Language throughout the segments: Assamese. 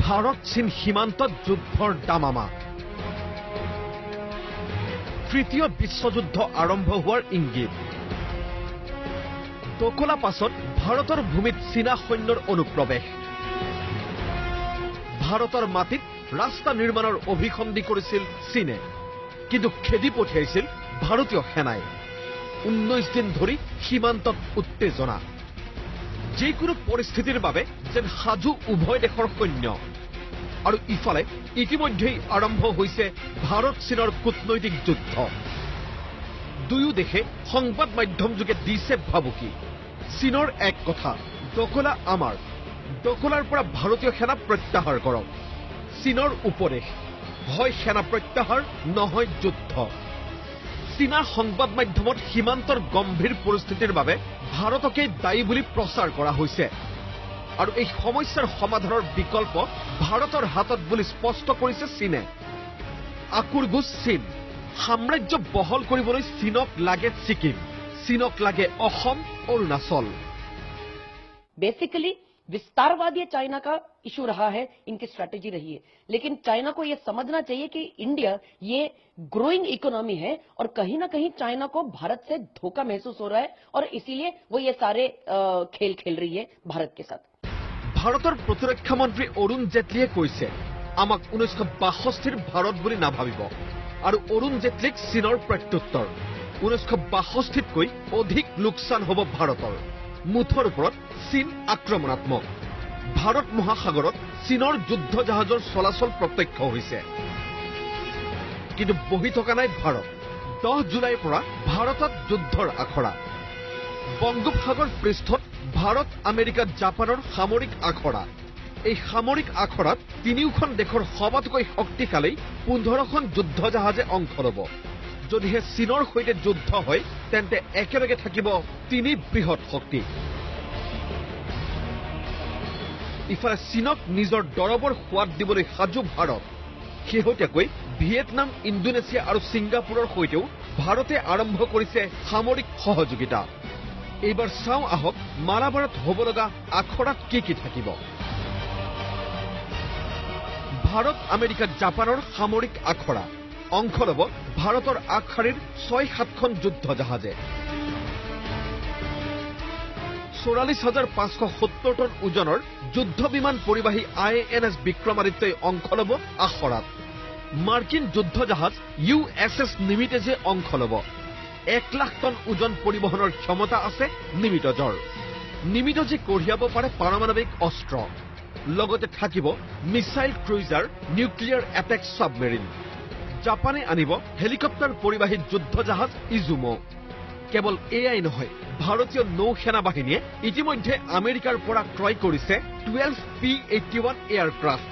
ভাৰত চীন সীমান্তত যুদ্ধৰ দামামা তৃতীয় বিশ্বযুদ্ধ আৰম্ভ হোৱাৰ ইংগিত দকলা পাছত ভাৰতৰ ভূমিত চীনা সৈন্যৰ অনুপ্ৰৱেশ ভাৰতৰ মাটিত ৰাস্তা নিৰ্মাণৰ অভিসন্ধি কৰিছিল চীনে কিন্তু খেদি পঠিয়াইছিল ভাৰতীয় সেনাই 19 দিন ধৰি সীমান্তত উত্তেজনা যিকোনো পৰিস্থিতিৰ বাবে যেন সাজু উভয় দেশৰ সৈন্য আৰু ইফালে ইতিমধ্যেই আৰম্ভ হৈছে ভাৰত চীনৰ কূটনৈতিক যুদ্ধ দুয়ো দেশে সংবাদ মাধ্যম যোগে দিছে ভাবুকি চীনৰ এক কথা দকলা আমাৰ দকলাৰ পৰা ভাৰতীয় সেনা প্ৰত্যাহাৰ কৰক চীনৰ উপদেশ হয় সেনা প্ৰত্যাহাৰ নহয় যুদ্ধ চীনা সংবাদ মাধ্যমত সীমান্তৰ গম্ভীৰ পৰিস্থিতিৰ বাবে ভাৰতকে দায়ী বুলি প্ৰচাৰ কৰা হৈছে আৰু এই সমস্যাৰ সমাধানৰ বিকল্প ভাৰতৰ হাতত বুলি স্পষ্ট কৰিছে চীনে আকুৰগুজ চীন সাম্ৰাজ্য বহল কৰিবলৈ চীনক লাগে ছিকিম চীনক লাগে অসম অৰুণাচল बेसिकली विस्तारवादी चाइना का इशू रहा है, इनकी स्ट्रैटेजी रही है, लेकिन चाइना को यह समझना चाहिए कि इंडिया ये ग्रोइंग इकोनॉमी है और कहीं ना कहीं चाइना को भारत से धोखा महसूस हो रहा है और इसीलिए वो ये सारे खेल खेल रही है भारत के साथ। ভাৰতৰ প্ৰতিৰক্ষা মন্ত্ৰী অৰুণ জেটলীয়ে কৈছে আমাক 1962ৰ ভাৰত বুলি নাভাবিব আৰু অৰুণ জেটলীক চীনৰ প্ৰত্যুত্তৰ 1962তকৈ অধিক লোকচান হ'ব ভাৰতৰ মুঠৰ ওপৰত চীন আক্ৰমণাত্মক ভাৰত মহাসাগৰত চীনৰ যুদ্ধ জাহাজৰ চলাচল প্ৰত্যক্ষ হৈছে কিন্তু বহি থকা নাই ভাৰত 10 জুলাইৰ পৰা ভাৰতত যুদ্ধৰ আখৰা বংগোপসাগৰ পৃষ্ঠত ভাৰত আমেৰিকা জাপানৰ সামৰিক আখৰা এই সামৰিক আখৰাত তিনিওখন দেশৰ সবাতোকৈ শক্তিশালী 15খন যুদ্ধ জাহাজে অংশ ল'ব যদিহে চীনৰ সৈতে যুদ্ধ হয় তেন্তে একেলগে থাকিব তিনি বৃহৎ শক্তি ইফালে চীনক নিজৰ দৰবৰ সোৱাদ দিবলৈ সাজু ভাৰত শেহতীয়াকৈ ভিয়েটনাম ইণ্ডোনেছিয়া আৰু ছিংগাপুৰৰ সৈতেও ভাৰতে আৰম্ভ কৰিছে সামৰিক সহযোগিতা এইবাৰ চাওঁ আহক মালাবাৰত হ'ব লগা আখৰাত কি থাকিব ভাৰত আমেৰিকা জাপানৰ সামৰিক আখৰা অংশ ল'ব ভাৰতৰ আগশাৰীৰ 6-7খন যুদ্ধ জাহাজে 44,570 টন ওজনৰ যুদ্ধ বিমান পৰিবাহী INS বিক্ৰমাদিত্যই অংশ ল'ব আখৰাত মাৰ্কিন যুদ্ধ জাহাজ USS নিমিটেজে অংশ ল'ব 1 লাখ টন ওজন পৰিবহনৰ ক্ষমতা আছে নিমিটজৰ নিমিটজে কঢ়িয়াব পাৰে পাৰমাণৱিক অস্ত্ৰ লগতে থাকিব মিছাইল ক্ৰুইজাৰ নিউক্লিয়াৰ এটেক সাবমেৰিন জাপানে আনিব হেলিকপ্টাৰ পৰিবাহী যুদ্ধ জাহাজ ইজুমো কেৱল এয়াই নহয় ভাৰতীয় নৌ সেনা বাহিনীয়ে ইতিমধ্যে আমেৰিকাৰ পৰা ক্ৰয় কৰিছে 12 P-81 এয়াৰক্ৰাফ্ট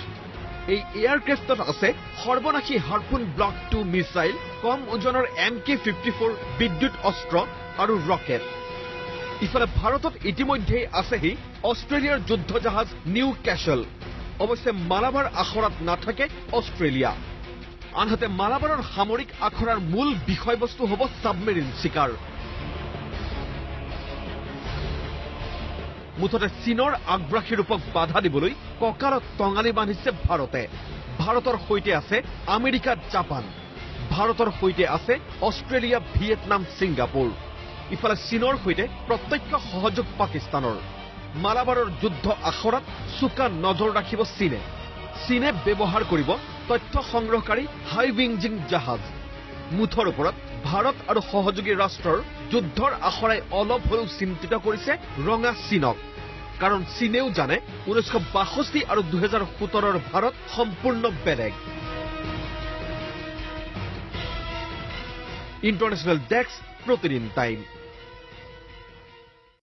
এই এয়াৰক্ৰাফ্টত আছে সৰ্বনাশী হাৰপুন ব্লক 2 মিছাইল কম ওজনৰ MK-54 বিদ্যুৎ অস্ত্ৰ আৰু ৰকেট ইফালে ভাৰতত ইতিমধ্যে আছেহি অষ্ট্ৰেলিয়াৰ যুদ্ধ জাহাজ নিউ ক্যাসল অৱশ্যে মালাবাৰ আখৰাত নাথাকে অষ্ট্ৰেলিয়া আনহাতে মালাবাৰৰ সামৰিক আখৰাৰ মূল বিষয়বস্তু হ'ব সাবমেৰিন শিকাৰ মুঠতে চীনৰ আগ্ৰাসী ৰূপক বাধা দিবলৈ কঁকালত টঙালি বান্ধিছে ভাৰতে ভাৰতৰ সৈতে আছে আমেৰিকা জাপান ভাৰতৰ সৈতে আছে অষ্ট্ৰেলিয়া ভিয়েটনাম ছিংগাপুৰ ইফালে চীনৰ সৈতে প্ৰত্যক্ষ সহযোগ পাকিস্তানৰ মালাবাৰৰ যুদ্ধ আখৰাত চোকা নজৰ ৰাখিব চীনে ব্যৱহাৰ কৰিব তথ্য সংগ্ৰহকাৰী হাইবিংজিং জাহাজ মুঠৰ ওপৰত ভাৰত আৰু সহযোগী ৰাষ্ট্ৰৰ যুদ্ধৰ আখৰাই অলপ হ'লেও চিন্তিত কৰিছে ৰঙা চীনক কাৰণ চীনেও জানে 1962 আৰু 2017ৰ ভাৰত সম্পূৰ্ণ বেলেগ ইণ্টাৰনেশ্যনেল ডেস্ক প্ৰতিদিন টাইম